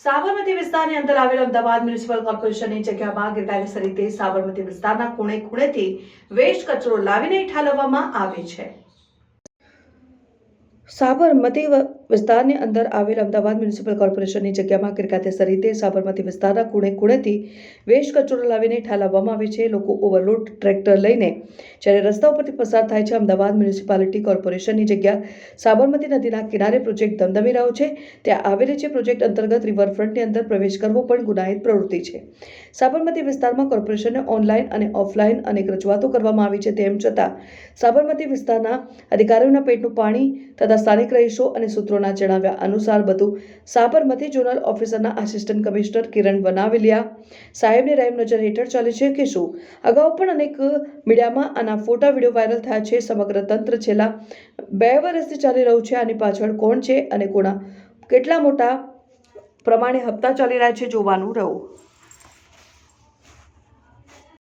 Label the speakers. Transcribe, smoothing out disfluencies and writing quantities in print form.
Speaker 1: સાબરમતી વિસ્તારની અંદર આવેલ અમદાવાદ મ્યુનિસિપલ કોર્પોરેશનની જગ્યામાં ગેરકાયદેસર રીતે સાબરમતી વિસ્તારના ખૂણે ખૂણેથી વેસ્ટ કચરો લાવીને ઠાલવવામાં આવે છે। સાબરમતી વિસ્તારની અંદર આવેલ અમદાવાદ મ્યુનિસિપલ કોર્પોરેશનની જગ્યામાં ગેરકાયદેસર રીતે સાબરમતી વિસ્તારના ખૂણે ખૂણેથી વેસ્ટ કચરો લાવીને ઠાલવવામાં આવે છે। લોકો ઓવરલોડ ટ્રેક્ટર લઈને જ્યારે રસ્તા ઉપરથી પસાર થાય છે। અમદાવાદ મ્યુનિસિપાલિટી કોર્પોરેશનની જગ્યા સાબરમતી નદીના કિનારે પ્રોજેક્ટ ધમધમી રહ્યો છે, ત્યાં આવેલી છે। પ્રોજેક્ટ અંતર્ગત રિવરફ્રન્ટની અંદર પ્રવેશ કરવો પણ ગુનાહિત પ્રવૃત્તિ છે। સાબરમતી વિસ્તારમાં કોર્પોરેશનને ઓનલાઈન અને ઓફલાઈન અનેક રજૂઆતો કરવામાં આવી છે, તેમ છતાં સાબરમતી વિસ્તારના અધિકારીઓના પેટનું પાણી તથા સ્થાનિક રહીશો અને સૂત્રોના જણાવ્યા અનુસાર બધું સાબરમતી ઝોનલ ઓફિસરના આસિસ્ટન્ટ કમિશનર કિરણ બનાવલિયા સાહેબની રહેમ નજર હેઠળ ચાલે છે કે શું? અગાઉ પણ અનેક મીડિયામાં આના ફોટા વિડીયો વાયરલ થયા છે। સમગ્ર તંત્ર છેલ્લા 2 વર્ષથી ચાલી રહ્યું છે। આની પાછળ કોણ છે અને કોના કેટલા મોટા પ્રમાણે હપ્તા ચાલી રહ્યા છે, જોવાનું રહ્યું।